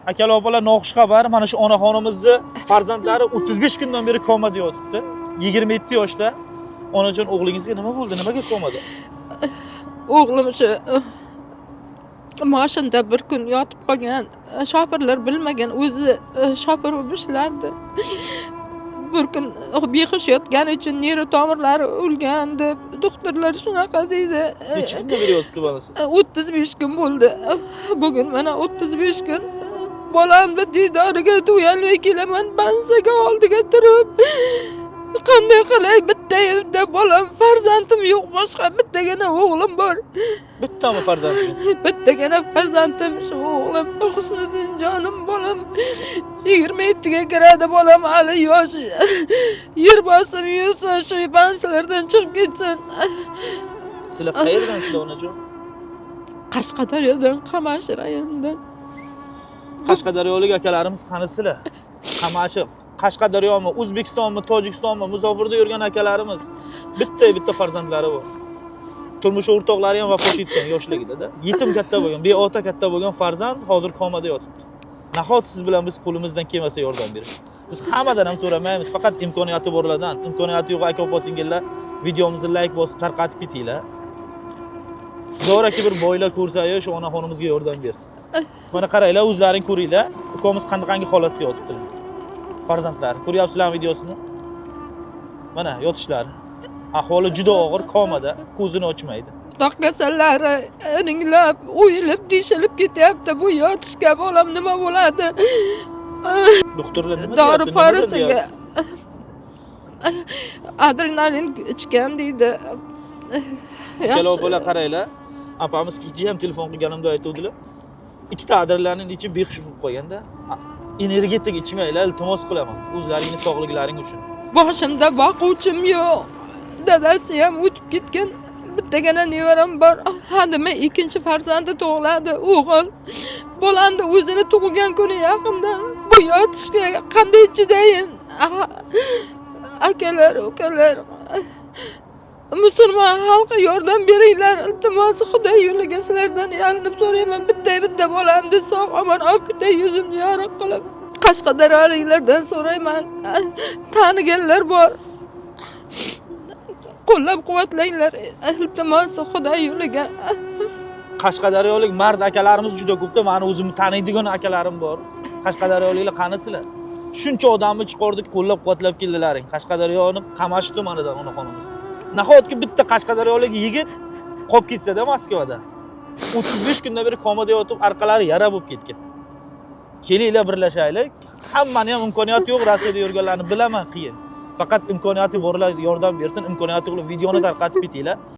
Akalar opalar noxush xabar. Mana shu onaxonimizni farzandlari 35 kundan beri komada yotibdi. 27 yoshda. Onajon o'g'lingizga nima bo'ldi? Nimaga komada? O'g'lim shu mashinada bir kun yotib qolgan. Shofirlar bilmagan, o'zi shofir bo'lib ishlardi. Bir kun behush yotgani uchun neyro tomirlari o'lgan deb doktorlar shunaqa deydi. Necha kundan beri yotibdi bolasi? 35 kun bo'ldi. Bugun mana 35 kun bolamni diydoriga to'yalmay kelaman, bansaga oldiga turib. Qanday qilay, bitta evda bolam, farzandim yo'q, boshqa bittagina o'g'lim bor. Bittami farzandingiz? Bittagina farzandim shu o'g'lim, Husniddin jonim bolam. 27 ga kiradi bolam, hali yosh. Yer bosib yursa, shu bansalardan chiqib ketsin. Sizlar qayerdansizlar onajon? Qashqadaryodan, Qamashi rayonidan. Qashqadaryolik akalarimiz qani sizlar? Qamashi, Qashqadaryomi, O'zbekistonmi, Tojikistonmi muzofirda yurgan akalarimiz bitta farzandlari bor. Turmush o'rtoqlari ham vafot etgan yoshligida-da. Yetim katta bo'lgan, beota katta bo'lgan farzand hozir komada yotibdi. Nahot siz bilan biz qo'limizdan kelmasa yordam bering. Biz hammadan ham so'ramaymiz, faqat imkoniyati borlardan. Imkoniyati yo'q aka opa-singillar, videomizni like bosib tarqatib ketinglar. Zo'raki bir boylar ko'rsa-yu shu onaxonimizga yordam bersin. Mana qaranglar, o'zlaring ko'ringlar. Ukamiz qanday holatda yotibdilar. Farzandlar, ko'ryapsizlarmi videosini? Mana yotishlari. Ahvoli juda og'ir, komada, ko'zini ochmaydi. Xudo kasallari ringlab, o'yilib, teshilib ketyapti. Bu yotishga bolam nima bo'ladi? Doktorlar nima deyapti? Dori porasiga adrenalin ichgan deydi. Akalar opalar qaranglar. Apamiz kecha ham telefon qilganimda aytuvdilar. Ikkita adrenalin ichib behush bo'lib qolganda, energetik ichmanglar, iltimos qilaman, o'zlaringiz sog'liklaring uchun. Boshimda boquvchim yo'q. Dadasi ham o'tib ketgan. Bittagina nevaram bor. Hadima ikkinchi farzandi tug'iladi, o'g'il. Bolamni o'zini tug'ilgan kuni yaqinda. Bu yotishga qanday chidayin? Akalar, ukalar, musulmon xalqi yordam beringlar. Iltimos, Xudo yo'liga sizlardan yalinib so'rayman. Bitta bolamni sog' omon olib ketay, yuzimni yorug' qilib. Qashqadaryoliklardan so'rayman. Taniganlar bor. Qo'llab-quvvatlanglar. Iltimos, Xudo yo'liga. Qashqadaryolik mard akalarimiz juda ko'pda, meni o'zimni taniydigan akalarim bor. Qashqadaryoliklar qanisizlar? Shuncha odamni chiqardik, qo'llab-quvvatlab keldilaring. Qashqadaryoni Qamashi tumanidan onaxonimiz. Nahotki bitta qashqadaryolik yigit qolib ketsa-da Moskvada. 35 kundan beri komada yotib, orqalari yara bo'lib ketgan. Kelinglar birlashaylik. Hammani ham imkoniyati yo'q, Rossiyada yurganlarni bilaman, qiyin. Faqat imkoniyati borlar yordam bersin, imkoniyati yo'q videoni tarqatib ketinglar.